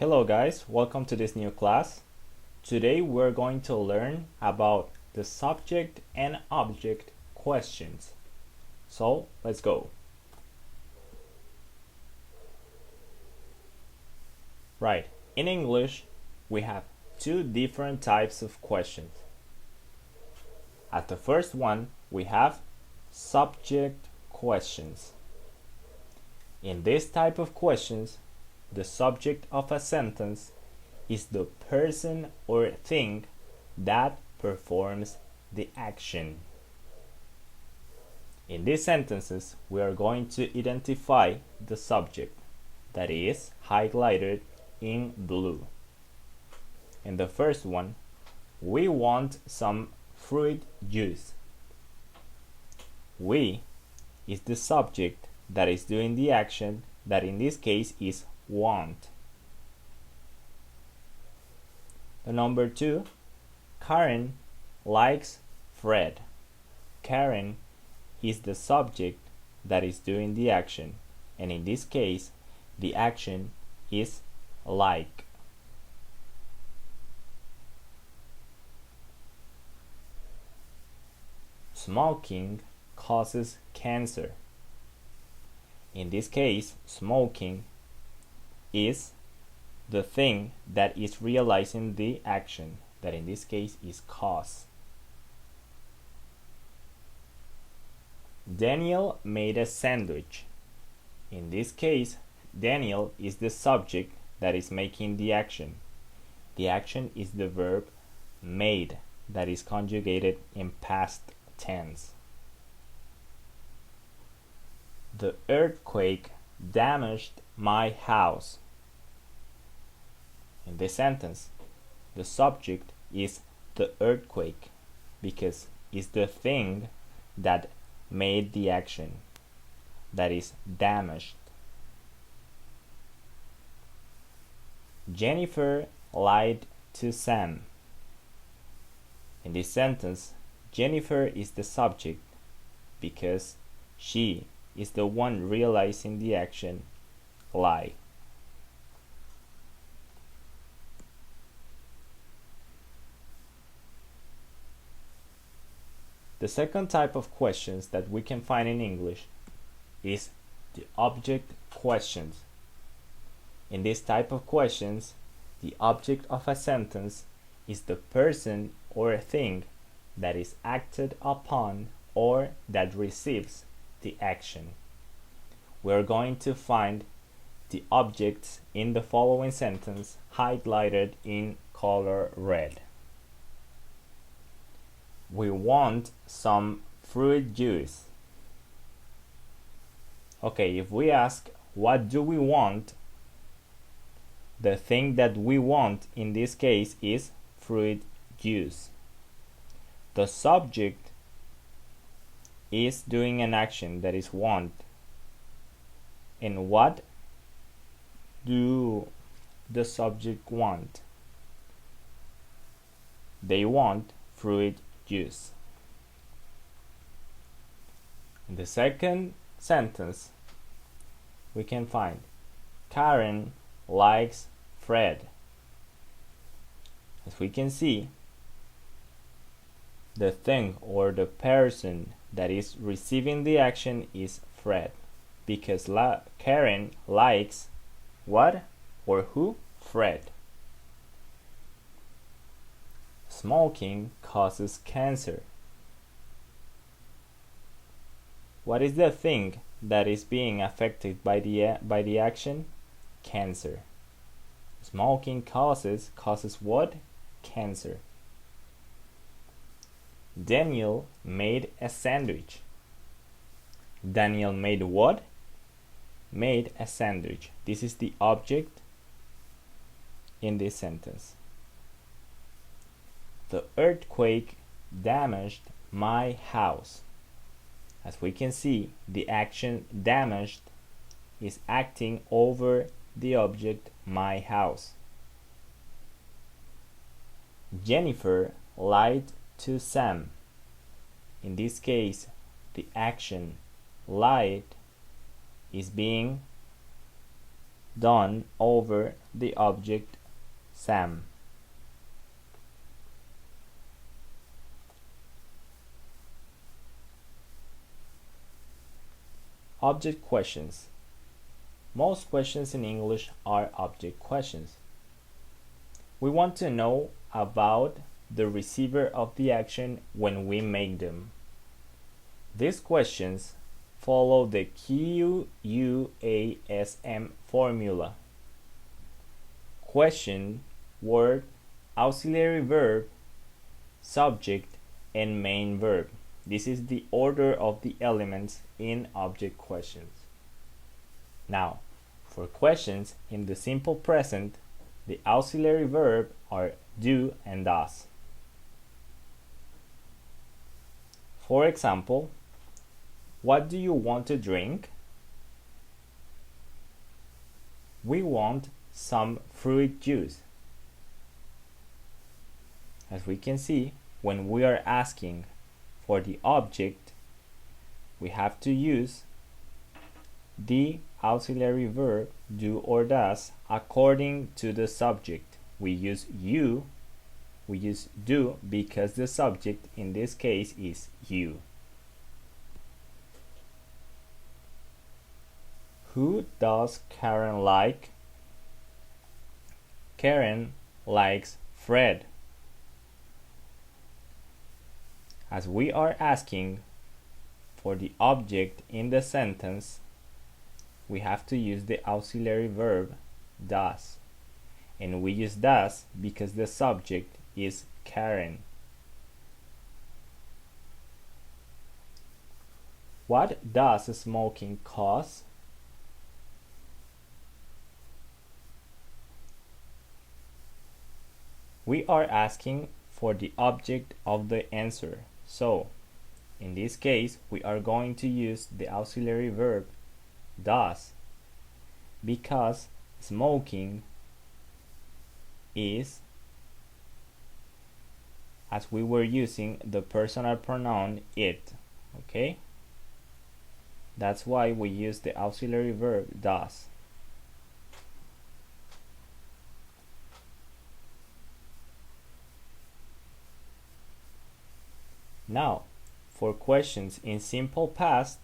Hello guys, welcome to this new class. Today we're going to learn about the subject and object questions. So let's go. Right, in English we have two different types of questions. At the first one we have subject questions. In this type of questions, the subject of a sentence is the person or thing that performs the action. In these sentences, we are going to identify the subject, that is highlighted in blue. In the first one, we want some fruit juice. We is the subject that is doing the action, that in this case is want. The number 2, Karen likes Fred. Karen is the subject that is doing the action, and in this case the action is like. Smoking causes cancer. In this case, smoking is the thing that is realizing the action, that in this case is cause. Daniel made a sandwich. In this case, Daniel is the subject that is making the action. The action is the verb made that is conjugated in past tense. The earthquake damaged my house. In this sentence, the subject is the earthquake because it's the thing that made the action, that is damaged. Jennifer lied to Sam. In this sentence, Jennifer is the subject because she is the one realizing the action, lie. The second type of questions that we can find in English is the object questions. In this type of questions, the object of a sentence is the person or thing that is acted upon or that receives the action. We're going to find the objects in the following sentence highlighted in color red. We want some fruit juice. Okay, if we ask what do we want, the thing that we want in this case is fruit juice. The subject is doing an action that is want. And what do the subject want? They want fruit juice. In the second sentence, we can find Karen likes Fred. As we can see, the thing or the person that is receiving the action is Fred, because Karen likes what or who? Fred. Smoking causes cancer. What is the thing that is being affected by the action? Cancer. Smoking causes what? Cancer. Daniel made a sandwich. Daniel made what? Made a sandwich. This is the object in this sentence. The earthquake damaged my house. As we can see, the action damaged is acting over the object my house. Jennifer lied to Sam. In this case, the action lied is being done over the object Sam. Object questions. Most questions in English are object questions. We want to know about the receiver of the action when we make them. These questions follow the QUASM formula. Question, word, auxiliary verb, subject, and main verb. This is the order of the elements in object questions. Now, for questions in the simple present, the auxiliary verb are do and does. For example, what do you want to drink? We want some fruit juice. As we can see, when we are asking for the object, we have to use the auxiliary verb do or does according to the subject. We use do because the subject in this case is you. Who does Karen like? Karen likes Fred. As we are asking for the object in the sentence, we have to use the auxiliary verb does. And we use does because the subject is Karen. What does smoking cost? We are asking for the object of the answer. So, in this case, we are going to use the auxiliary verb does because smoking is, as we were using the personal pronoun it, okay? That's why we use the auxiliary verb does. Now, for questions in simple past,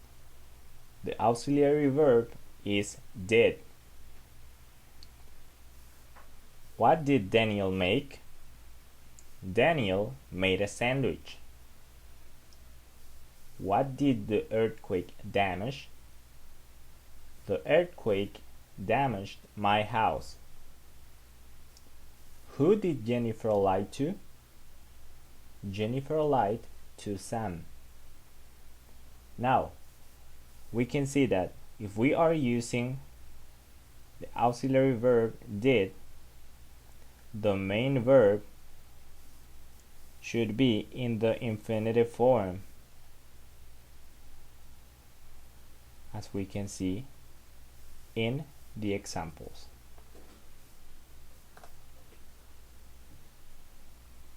the auxiliary verb is did. What did Daniel make? Daniel made a sandwich. What did the earthquake damage? The earthquake damaged my house. Who did Jennifer lie to? Jennifer lied to Sam. Now, we can see that if we are using the auxiliary verb did, the main verb should be in the infinitive form, as we can see in the examples.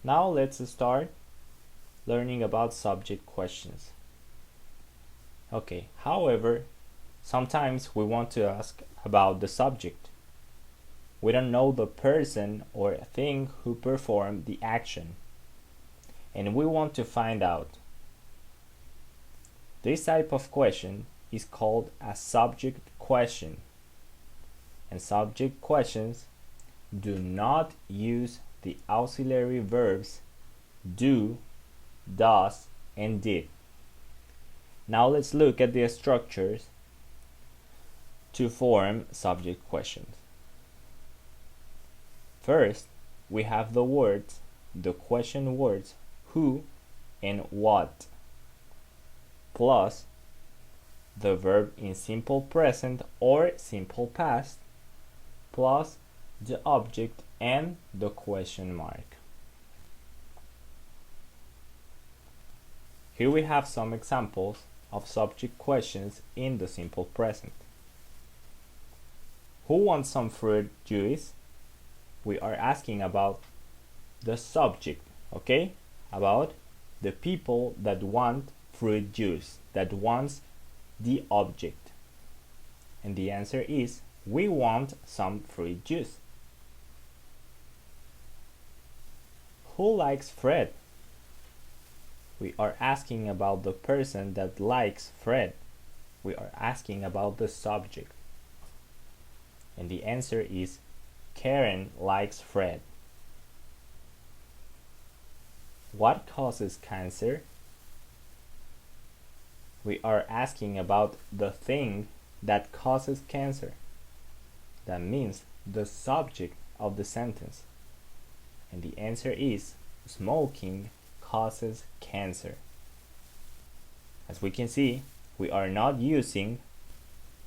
Now let's start learning about subject questions. Okay, however, sometimes we want to ask about the subject. We don't know the person or thing who performed the action, and we want to find out. This type of question is called a subject question, and subject questions do not use the auxiliary verbs do, does, and did. Now let's look at the structures to form subject questions. First, we have the words, the question words who and what, plus the verb in simple present or simple past, plus the object and the question mark. Here we have some examples of subject questions in the simple present. Who wants some fruit juice? We are asking about the subject, okay? About the people that want fruit juice, that wants the object. And the answer is We want some free juice. Who likes Fred? We are asking about the person that likes Fred. We are asking about the subject. And the answer is Karen likes Fred. What causes cancer? We are asking about the thing that causes cancer. That means the subject of the sentence. And the answer is smoking causes cancer. As we can see, we are not using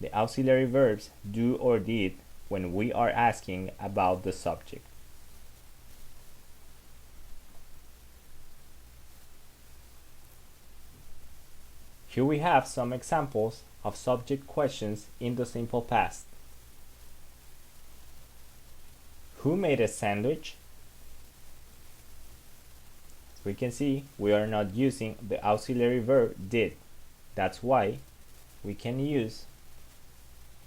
the auxiliary verbs do or did when we are asking about the subject. Here we have some examples of subject questions in the simple past. Who made a sandwich? As we can see, we are not using the auxiliary verb did. That's why we can use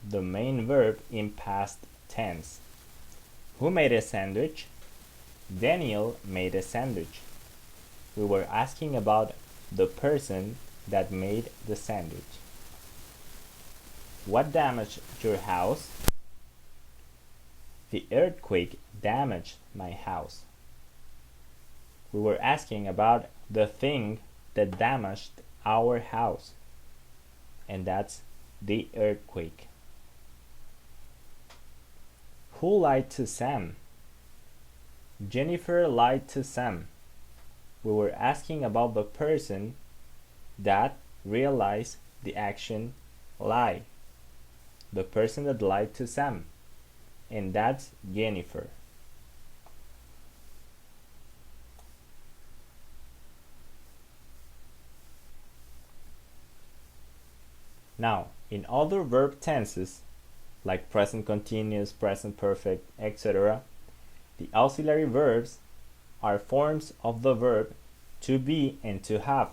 the main verb in past tense. Who made a sandwich? Daniel made a sandwich. We were asking about the person that made the sandwich. What damaged your house? The earthquake damaged my house. We were asking about the thing that damaged our house, and that's the earthquake. Who lied to Sam? Jennifer lied to Sam. We were asking about the person that realized the action lie. The person that lied to Sam. And that's Jennifer. Now, in other verb tenses, like present continuous, present perfect, etc., the auxiliary verbs are forms of the verb to be and to have.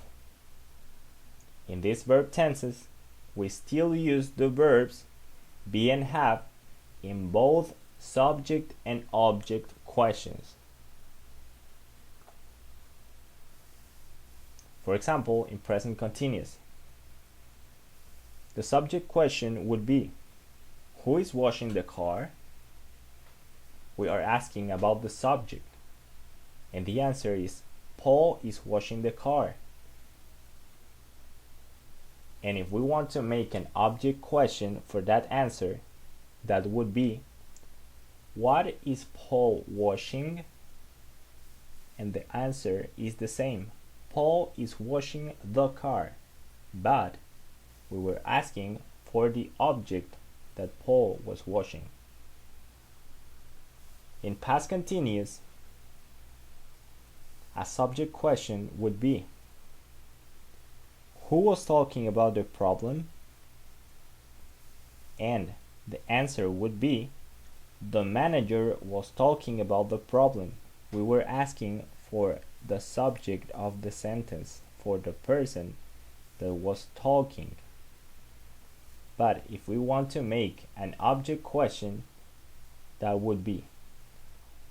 In these verb tenses, we still use the verbs be and have in both subject and object questions. For example, in present continuous, the subject question would be, who is washing the car? We are asking about the subject, and the answer is Paul is washing the car. And if we want to make an object question for that answer, that would be, what is Paul washing? And the answer is the same. Paul is washing the car. But we were asking for the object that Paul was washing. In past continuous, a subject question would be, who was talking about the problem? And the answer would be, the manager was talking about the problem. We were asking for the subject of the sentence, for the person that was talking. But if we want to make an object question, that would be,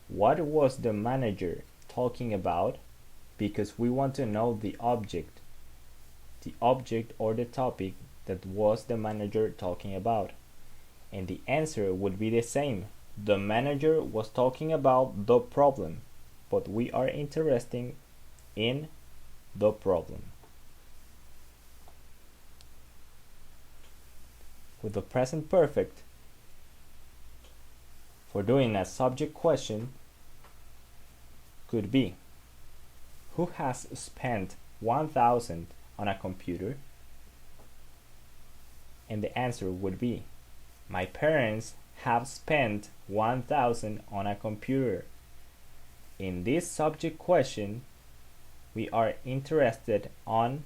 what was the manager talking about? Because we want to know the object or the topic that was the manager talking about. And the answer would be the same. The manager was talking about the problem, but we are interested in the problem. With the present perfect, for doing a subject question, could be, who has spent 1,000 on a computer? And the answer would be, my parents have spent 1,000 on a computer. In this subject question, we are interested on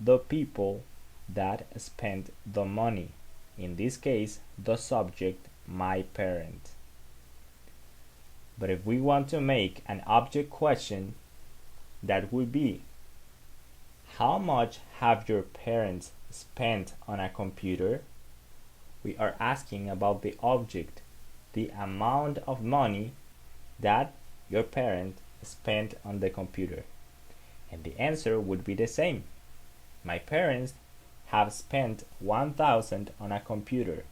the people that spent the money. In this case, the subject, my parent. But if we want to make an object question, that would be, how much have your parents spent on a computer? we are asking about the object, the amount of money that your parent spent on the computer. And the answer would be the same. My parents have spent 1,000 on a computer,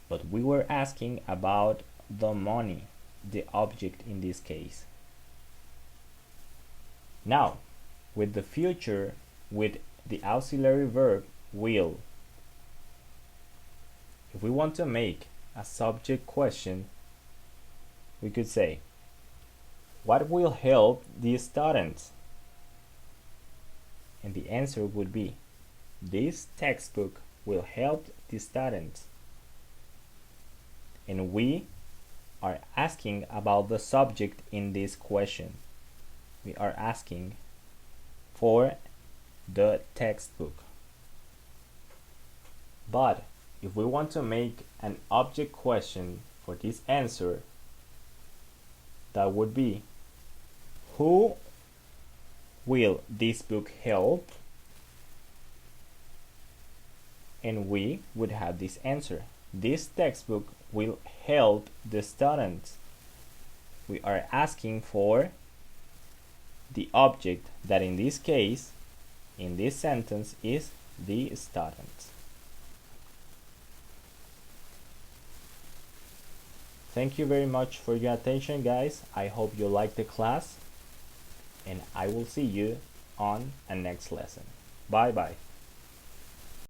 but we were asking about the money, the object in this case. Now, with the future, with the auxiliary verb will, if we want to make a subject question, we could say, what will help the students? And the answer would be, this textbook will help the students. And we are asking about the subject in this question. We are asking for the textbook. But if we want to make an object question for this answer, that would be, who will this book help? And we would have this answer. This textbook will help the students. We are asking for the object that in this case, in this sentence, is the students. Thank you very much for your attention, guys. I hope you liked the class, and I will see you on a next lesson. Bye bye.